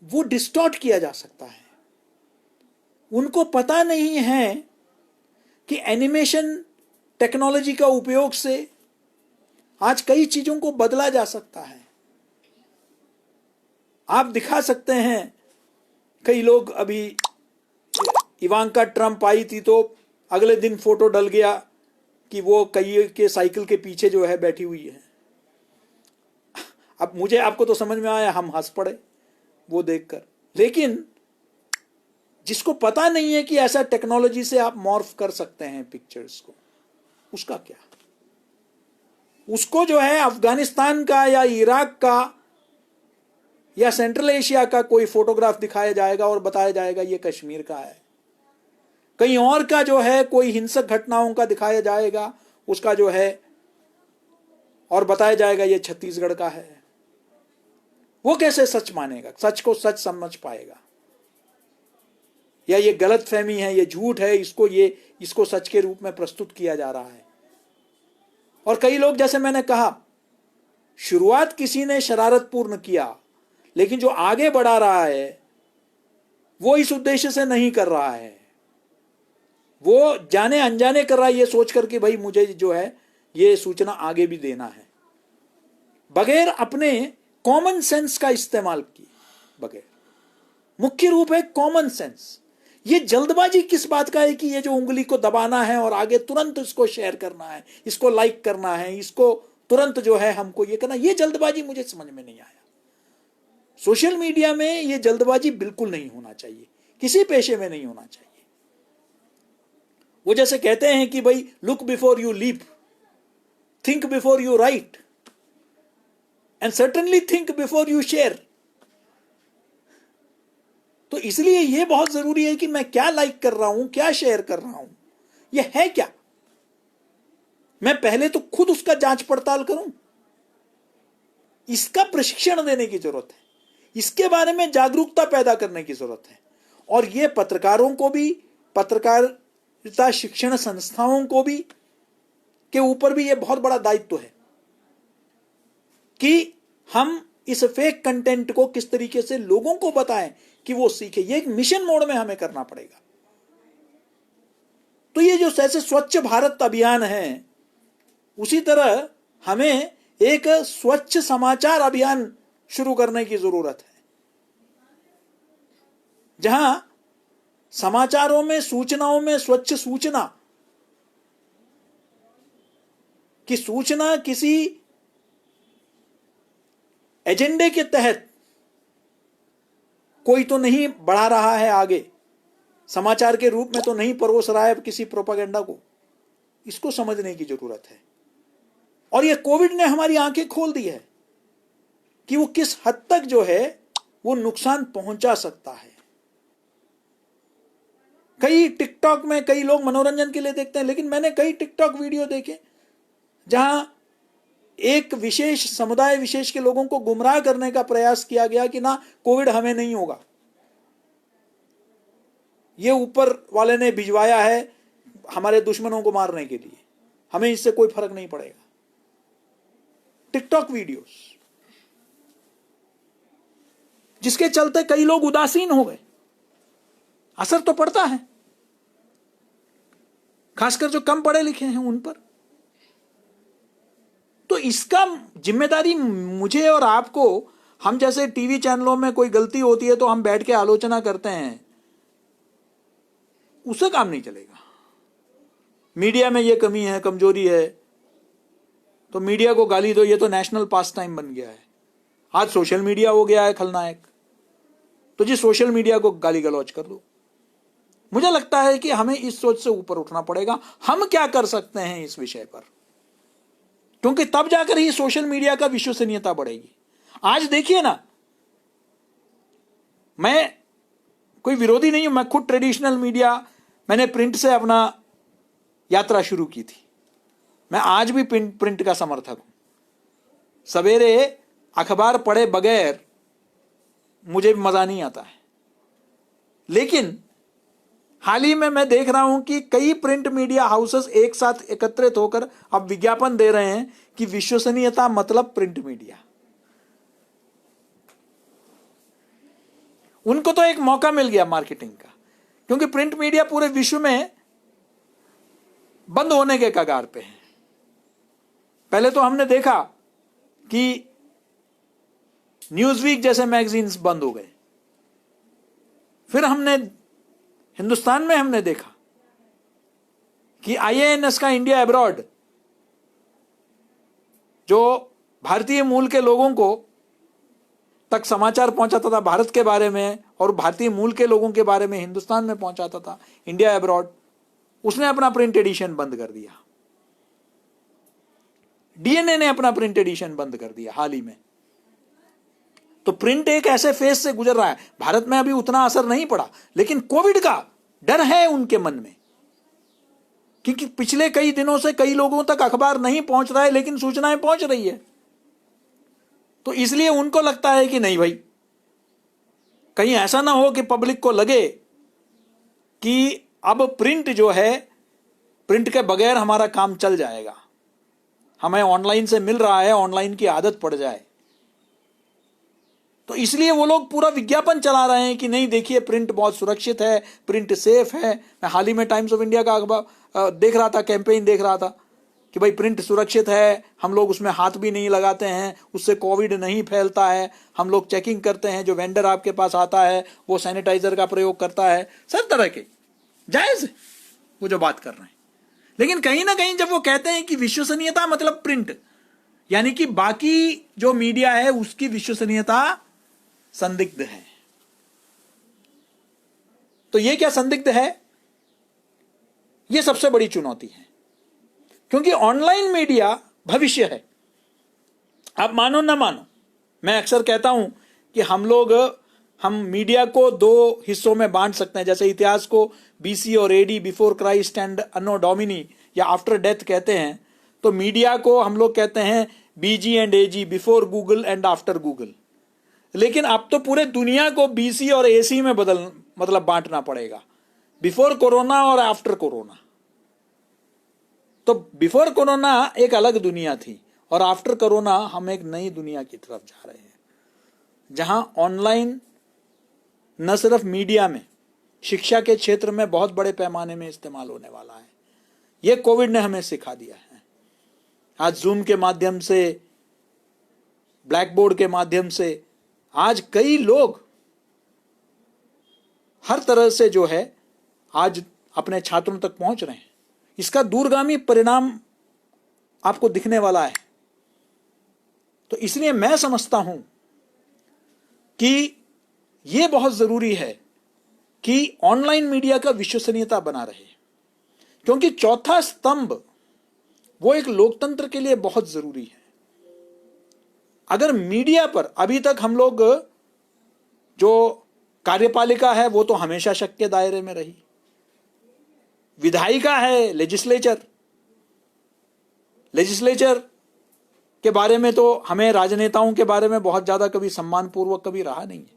वो डिस्टॉर्ट किया जा सकता है। उनको पता नहीं है कि एनिमेशन टेक्नोलॉजी का उपयोग से आज कई चीजों को बदला जा सकता है। आप दिखा सकते हैं, कई लोग, अभी इवांका ट्रंप आई थी तो अगले दिन फोटो डल गया कि वो कई के साइकिल के पीछे जो है बैठी हुई है। अब मुझे आपको तो समझ में आया, हम हंस पड़े वो देखकर, लेकिन जिसको पता नहीं है कि ऐसा टेक्नोलॉजी से आप मॉर्फ कर सकते हैं पिक्चर्स को, उसका क्या? उसको जो है अफगानिस्तान का या इराक का या सेंट्रल एशिया का कोई फोटोग्राफ दिखाया जाएगा और बताया जाएगा ये कश्मीर का है। कहीं और का जो है कोई हिंसक घटनाओं का दिखाया जाएगा उसका जो है, और बताया जाएगा ये छत्तीसगढ़ का है। वो कैसे सच मानेगा, सच को सच समझ पाएगा? या ये गलत फहमी है, ये झूठ है, इसको सच के रूप में प्रस्तुत किया जा रहा है। और कई लोग, जैसे मैंने कहा, शुरुआत किसी ने शरारतपूर्ण किया, लेकिन जो आगे बढ़ा रहा है वो इस उद्देश्य से नहीं कर रहा है, वो जाने अनजाने कर रहा है, ये सोचकर कि भाई मुझे जो है ये सूचना आगे भी देना है, बगैर अपने कॉमन सेंस का इस्तेमाल किए बगैर। मुख्य रूप है कॉमन सेंस। ये जल्दबाजी किस बात का है कि ये जो उंगली को दबाना है और आगे तुरंत इसको शेयर करना है, इसको लाइक करना है, इसको तुरंत जो है हमको ये करना, ये जल्दबाजी मुझे समझ में नहीं आया। सोशल मीडिया में ये जल्दबाजी बिल्कुल नहीं होना चाहिए, किसी पेशे में नहीं होना चाहिए। वो जैसे कहते हैं कि भाई look before you leap, think before you write, and certainly think before you share. तो इसलिए यह बहुत जरूरी है कि मैं क्या लाइक कर रहा हूं, क्या शेयर कर रहा हूं, यह है क्या, मैं पहले तो खुद उसका जांच पड़ताल करूं। इसका प्रशिक्षण देने की जरूरत है, इसके बारे में जागरूकता पैदा करने की जरूरत है। और यह पत्रकारों को भी, पत्रकारिता शिक्षण संस्थाओं को भी, के ऊपर भी यह बहुत बड़ा दायित्व है कि हम इस फेक कंटेंट को किस तरीके से लोगों को बताएं कि वो सीखे। ये एक मिशन मोड में हमें करना पड़ेगा। तो ये जो जैसे स्वच्छ भारत अभियान है, उसी तरह हमें एक स्वच्छ समाचार अभियान शुरू करने की जरूरत है, जहां समाचारों में, सूचनाओं में स्वच्छ सूचना की सूचना किसी एजेंडे के तहत कोई तो नहीं बढ़ा रहा है आगे, समाचार के रूप में तो नहीं परोस रहा है किसी प्रोपेगेंडा को। इसको समझने की जरूरत है। और ये कोविड ने हमारी आंखें खोल दी है कि वो किस हद तक जो है वो नुकसान पहुंचा सकता है। कई टिकटॉक में कई लोग मनोरंजन के लिए देखते हैं, लेकिन मैंने कई टिकटॉक वीडियो देखे जहां एक विशेष समुदाय विशेष के लोगों को गुमराह करने का प्रयास किया गया कि ना कोविड हमें नहीं होगा, ये ऊपर वाले ने भिजवाया है हमारे दुश्मनों को मारने के लिए, हमें इससे कोई फर्क नहीं पड़ेगा। टिकटॉक वीडियोस जिसके चलते कई लोग उदासीन हो गए। असर तो पड़ता है, खासकर जो कम पढ़े लिखे हैं उन पर। तो इसका जिम्मेदारी मुझे और आपको, हम जैसे टीवी चैनलों में कोई गलती होती है तो हम बैठ के आलोचना करते हैं, उससे काम नहीं चलेगा। मीडिया में ये कमी है, कमजोरी है, तो मीडिया को गाली दो, ये तो नेशनल पास टाइम बन गया है। आज सोशल मीडिया हो गया है खलनायक, तो जी सोशल मीडिया को गाली गलौज कर दो। मुझे लगता है कि हमें इस सोच से ऊपर उठना पड़ेगा। हम क्या कर सकते हैं इस विषय पर, क्योंकि तब जाकर ही सोशल मीडिया का विश्वसनीयता बढ़ेगी। आज देखिए ना, मैं कोई विरोधी नहीं हूं, मैं खुद ट्रेडिशनल मीडिया, मैंने प्रिंट से अपना यात्रा शुरू की थी, मैं आज भी प्रिंट का समर्थक हूं। सवेरे अखबार पढ़े बगैर मुझे मजा नहीं आता है, लेकिन हाल ही में मैं देख रहा हूं कि कई प्रिंट मीडिया हाउसेस एक साथ एकत्रित होकर अब विज्ञापन दे रहे हैं कि विश्वसनीयता मतलब प्रिंट मीडिया। उनको तो एक मौका मिल गया मार्केटिंग का, क्योंकि प्रिंट मीडिया पूरे विश्व में बंद होने के कगार पे है। पहले तो हमने देखा कि न्यूज़वीक जैसे मैगजीन्स बंद हो गए। फिर हमने हिंदुस्तान में हमने देखा कि IANS का इंडिया अब्रॉड, जो भारतीय मूल के लोगों को तक समाचार पहुंचाता था भारत के बारे में और भारतीय मूल के लोगों के बारे में हिंदुस्तान में पहुंचाता था, इंडिया अब्रॉड, उसने अपना प्रिंट एडिशन बंद कर दिया। DNA ने अपना प्रिंट एडिशन बंद कर दिया हाल ही में। तो प्रिंट एक ऐसे फेज से गुजर रहा है। भारत में अभी उतना असर नहीं पड़ा, लेकिन कोविड का डर है उनके मन में, क्योंकि पिछले कई दिनों से कई लोगों तक अखबार नहीं पहुंच रहा है, लेकिन सूचनाएं पहुंच रही है। तो इसलिए उनको लगता है कि नहीं भाई, कहीं ऐसा ना हो कि पब्लिक को लगे कि अब प्रिंट जो है, प्रिंट के बगैर हमारा काम चल जाएगा, हमें ऑनलाइन से मिल रहा है, ऑनलाइन की आदत पड़ जाए। तो इसलिए वो लोग पूरा विज्ञापन चला रहे हैं कि नहीं देखिए प्रिंट बहुत सुरक्षित है, प्रिंट सेफ है। मैं हाल ही में टाइम्स ऑफ इंडिया का अखबार देख रहा था, कैंपेन देख रहा था कि भाई प्रिंट सुरक्षित है, हम लोग उसमें हाथ भी नहीं लगाते हैं, उससे कोविड नहीं फैलता है, हम लोग चेकिंग करते हैं, जो वेंडर आपके पास आता है वो सैनिटाइजर का प्रयोग करता है, सब तरह के जायज है वो जो बात कर रहे हैं। लेकिन कहीं ना कहीं जब वो कहते हैं कि विश्वसनीयता मतलब प्रिंट, यानी कि बाकी जो मीडिया है उसकी विश्वसनीयता संदिग्ध है। तो ये क्या संदिग्ध है? ये सबसे बड़ी चुनौती है, क्योंकि ऑनलाइन मीडिया भविष्य है। आप मानो ना मानो, मैं अक्सर कहता हूं कि हम मीडिया को दो हिस्सों में बांट सकते हैं। जैसे इतिहास को BC और AD, before Christ and Anno Domini, या आफ्टर डेथ कहते हैं, तो मीडिया को हम लोग कहते हैं BG and AG, before Google and after Google. लेकिन अब तो पूरे दुनिया को BC और AC में मतलब बांटना पड़ेगा, बिफोर कोरोना और आफ्टर कोरोना। तो बिफोर कोरोना एक अलग दुनिया थी और आफ्टर कोरोना हम एक नई दुनिया की तरफ जा रहे हैं, जहां ऑनलाइन न सिर्फ मीडिया में, शिक्षा के क्षेत्र में बहुत बड़े पैमाने में इस्तेमाल होने वाला है। यह कोविड ने हमें सिखा दिया है। आज जूम के माध्यम से, ब्लैक बोर्ड के माध्यम से आज कई लोग हर तरह से जो है आज अपने छात्रों तक पहुंच रहे हैं। इसका दूरगामी परिणाम आपको दिखने वाला है। तो इसलिए मैं समझता हूं कि यह बहुत जरूरी है कि ऑनलाइन मीडिया का विश्वसनीयता बना रहे, क्योंकि चौथा स्तंभ वो एक लोकतंत्र के लिए बहुत जरूरी है। अगर मीडिया पर अभी तक हम लोग, जो कार्यपालिका है वो तो हमेशा शक के दायरे में रही, विधायिका है लेजिस्लेचर के बारे में तो हमें राजनेताओं के बारे में बहुत ज्यादा कभी सम्मानपूर्वक कभी रहा नहीं है।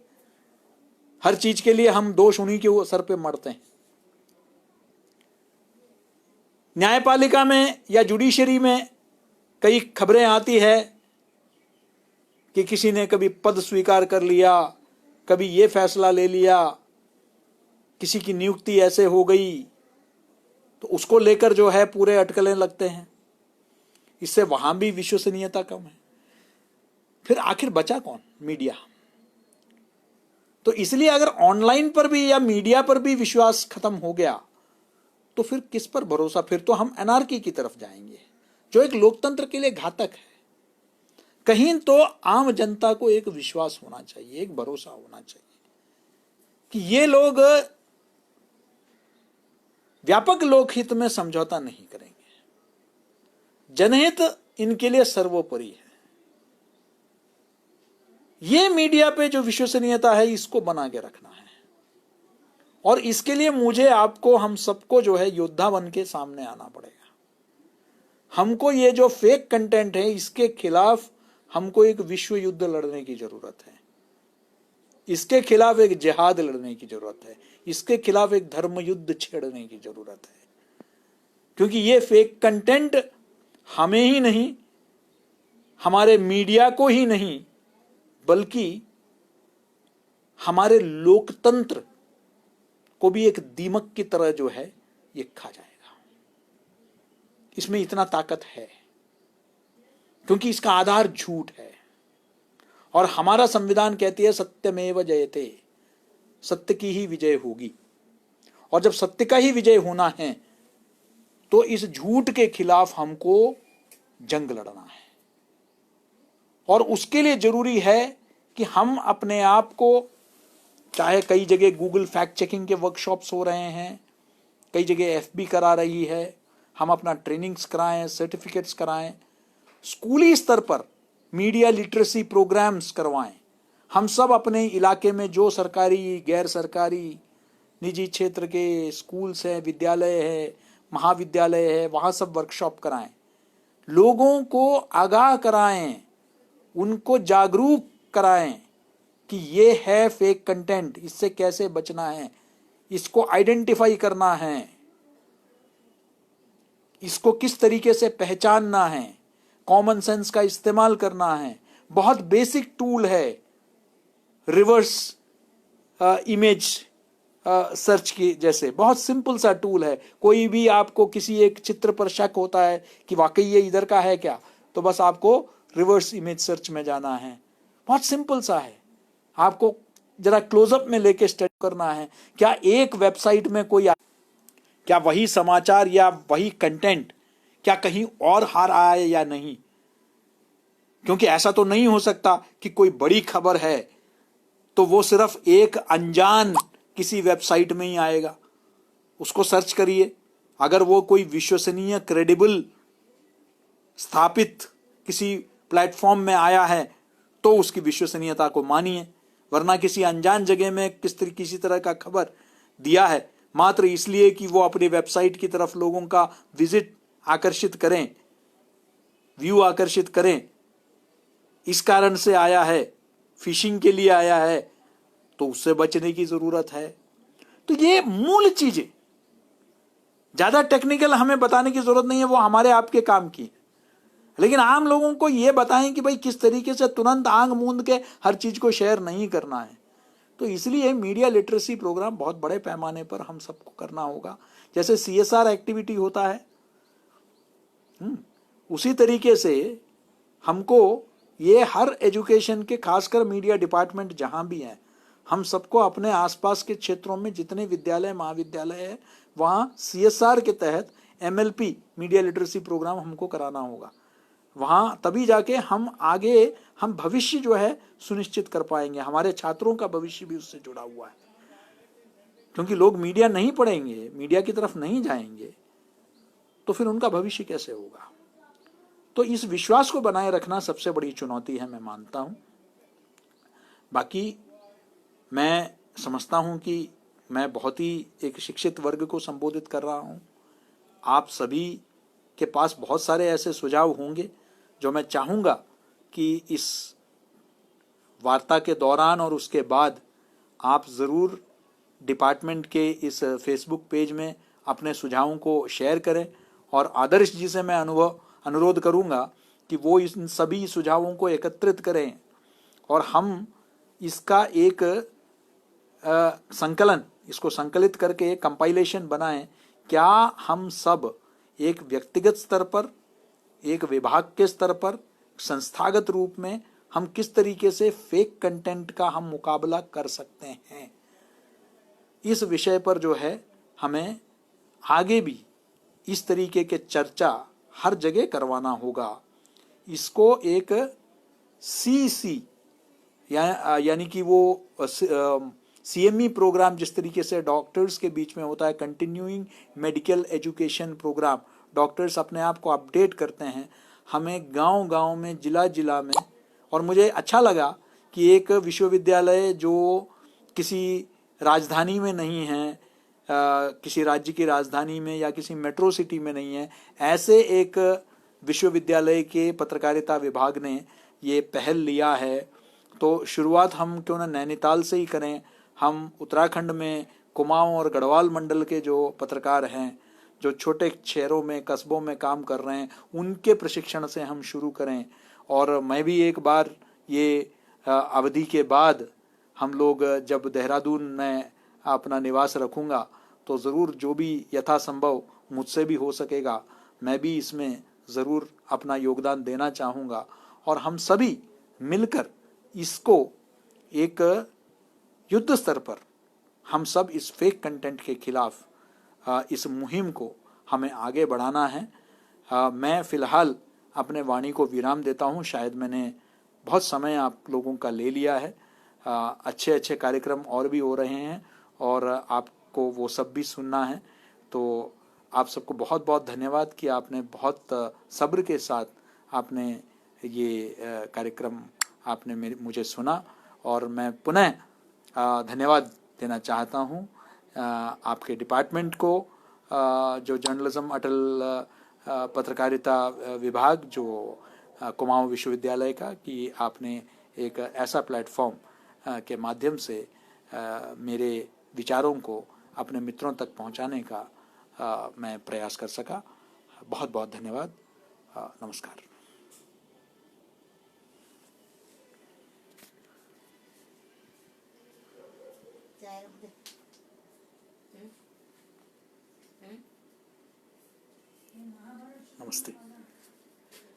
हर चीज के लिए हम दोष उन्हीं के सर पे मरते हैं। न्यायपालिका में या जुडिशरी में कई खबरें आती है कि किसी ने कभी पद स्वीकार कर लिया, कभी ये फैसला ले लिया, किसी की नियुक्ति ऐसे हो गई, तो उसको लेकर जो है पूरे अटकलें लगते हैं। इससे वहां भी विश्वसनीयता कम है। फिर आखिर बचा कौन? मीडिया। तो इसलिए अगर ऑनलाइन पर भी या मीडिया पर भी विश्वास खत्म हो गया तो फिर किस पर भरोसा? फिर तो हम एनार्की की तरफ जाएंगे, जो एक लोकतंत्र के लिए घातक है। कहीं तो आम जनता को एक विश्वास होना चाहिए, एक भरोसा होना चाहिए कि ये लोग व्यापक लोकहित में समझौता नहीं करेंगे, जनहित इनके लिए सर्वोपरि है। ये मीडिया पे जो विश्वसनीयता है इसको बना के रखना है, और इसके लिए मुझे, आपको, हम सबको जो है योद्धा बन के सामने आना पड़ेगा। हमको ये जो फेक कंटेंट है इसके खिलाफ हमको एक विश्व युद्ध लड़ने की जरूरत है, इसके खिलाफ एक जिहाद लड़ने की जरूरत है, इसके खिलाफ एक धर्म युद्ध छेड़ने की जरूरत है। क्योंकि ये फेक कंटेंट हमें ही नहीं, हमारे मीडिया को ही नहीं, बल्कि हमारे लोकतंत्र को भी एक दीमक की तरह जो है ये खा जाएगा। इसमें इतना ताकत है क्योंकि इसका आधार झूठ है, और हमारा संविधान कहती है सत्यमेव जयते, सत्य की ही विजय होगी। और जब सत्य का ही विजय होना है तो इस झूठ के खिलाफ हमको जंग लड़ना है। और उसके लिए जरूरी है कि हम अपने आप को, चाहे कई जगह गूगल फैक्ट चेकिंग के वर्कशॉप्स हो रहे हैं, कई जगह एफबी करा रही है, हम अपना ट्रेनिंग्स कराएं, सर्टिफिकेट्स कराएं, स्कूली स्तर पर मीडिया लिटरेसी प्रोग्राम्स करवाएं। हम सब अपने इलाके में जो सरकारी, गैर सरकारी, निजी क्षेत्र के स्कूल्स हैं, विद्यालय है, महाविद्यालय है, वहां सब वर्कशॉप कराएं, लोगों को आगाह कराएं, उनको जागरूक कराएं कि ये है फेक कंटेंट, इससे कैसे बचना है, इसको आइडेंटिफाई करना है, इसको किस तरीके से पहचानना है, कॉमन सेंस का इस्तेमाल करना है। बहुत बेसिक टूल है रिवर्स इमेज सर्च की जैसे, बहुत सिंपल सा टूल है। कोई भी आपको किसी एक चित्र पर शक होता है कि वाकई ये इधर का है क्या, तो बस आपको रिवर्स इमेज सर्च में जाना है, बहुत सिंपल सा है। आपको जरा क्लोजअप में लेके स्टडी करना है, क्या एक वेबसाइट में कोई, क्या वही समाचार या वही कंटेंट क्या कहीं और हार आया है या नहीं। क्योंकि ऐसा तो नहीं हो सकता कि कोई बड़ी खबर है तो वो सिर्फ एक अनजान किसी वेबसाइट में ही आएगा। उसको सर्च करिए, अगर वो कोई विश्वसनीय, क्रेडिबल, स्थापित किसी प्लेटफॉर्म में आया है तो उसकी विश्वसनीयता को मानिए, वरना किसी अनजान जगह में किसी तरह का खबर दिया है मात्र इसलिए कि वो अपनी वेबसाइट की तरफ लोगों का विजिट आकर्षित करें, व्यू आकर्षित करें, इस कारण से आया है, फिशिंग के लिए आया है, तो उससे बचने की जरूरत है। तो ये मूल चीजें, ज्यादा टेक्निकल हमें बताने की जरूरत नहीं है, वो हमारे आपके काम की। लेकिन आम लोगों को ये बताएं कि भाई किस तरीके से तुरंत आंख मूंद के हर चीज को शेयर नहीं करना है। तो इसलिए मीडिया लिटरेसी प्रोग्राम बहुत बड़े पैमाने पर हम सबको करना होगा। जैसे CSR एक्टिविटी होता है, उसी तरीके से हमको ये हर एजुकेशन के, खासकर मीडिया डिपार्टमेंट जहां भी है, हम सबको अपने आसपास के क्षेत्रों में जितने विद्यालय, महाविद्यालय है, वहां CSR के तहत MLP, मीडिया लिटरेसी प्रोग्राम हमको कराना होगा। वहां तभी जाके हम भविष्य जो है सुनिश्चित कर पाएंगे। हमारे छात्रों का भविष्य भी उससे जुड़ा हुआ है, क्योंकि लोग मीडिया नहीं पढ़ेंगे, मीडिया की तरफ नहीं जाएंगे, तो फिर उनका भविष्य कैसे होगा। तो इस विश्वास को बनाए रखना सबसे बड़ी चुनौती है, मैं मानता हूं। बाकी मैं समझता हूं कि मैं बहुत ही एक शिक्षित वर्ग को संबोधित कर रहा हूं। आप सभी के पास बहुत सारे ऐसे सुझाव होंगे जो मैं चाहूंगा कि इस वार्ता के दौरान और उसके बाद आप जरूर डिपार्टमेंट के इस फेसबुक पेज में अपने सुझावों को शेयर करें। और आदर्श जी से मैं अनुरोध करूंगा कि वो इन सभी सुझावों को एकत्रित करें और हम इसका एक संकलन, इसको संकलित करके एक कंपाइलेशन बनाएं। क्या हम सब एक व्यक्तिगत स्तर पर, एक विभाग के स्तर पर, संस्थागत रूप में हम किस तरीके से फेक कंटेंट का हम मुकाबला कर सकते हैं, इस विषय पर जो है हमें आगे भी इस तरीके के चर्चा हर जगह करवाना होगा। इसको एक CC यानी कि वो CME प्रोग्राम, जिस तरीके से डॉक्टर्स के बीच में होता है, continuing medical education program, doctors अपने आप को अपडेट करते हैं, हमें गांव-गांव में, जिला-जिला में। और मुझे अच्छा लगा कि एक विश्वविद्यालय जो किसी राजधानी में नहीं है, किसी राज्य की राजधानी में या किसी मेट्रो सिटी में नहीं है, ऐसे एक विश्वविद्यालय के पत्रकारिता विभाग ने ये पहल लिया है। तो शुरुआत हम क्यों ना नैनीताल से ही करें। हम उत्तराखंड में कुमाऊं और गढ़वाल मंडल के जो पत्रकार हैं, जो छोटे शहरों में, कस्बों में काम कर रहे हैं, उनके प्रशिक्षण से हम शुरू करें। और मैं भी एक बार ये अवधि के बाद हम लोग जब देहरादून में अपना निवास रखूंगा तो ज़रूर जो भी यथासंभव मुझसे भी हो सकेगा, मैं भी इसमें ज़रूर अपना योगदान देना चाहूँगा। और हम सभी मिलकर इसको एक युद्ध स्तर पर हम सब इस फेक कंटेंट के खिलाफ इस मुहिम को हमें आगे बढ़ाना है। मैं फिलहाल अपने वाणी को विराम देता हूँ। शायद मैंने बहुत समय आप लोगों का ले लिया है। अच्छे अच्छे कार्यक्रम और भी हो रहे हैं और आपको वो सब भी सुनना है। तो आप सबको बहुत बहुत धन्यवाद कि आपने बहुत सब्र के साथ आपने ये कार्यक्रम आपने मुझे सुना और मैं पुनः धन्यवाद देना चाहता हूँ आपके डिपार्टमेंट को, जो जर्नलिज्म अटल पत्रकारिता विभाग जो कुमाऊं विश्वविद्यालय का, कि आपने एक ऐसा प्लेटफॉर्म के माध्यम से मेरे विचारों को अपने मित्रों तक पहुंचाने का मैं प्रयास कर सका। बहुत बहुत धन्यवाद। नमस्कार। नमस्ते।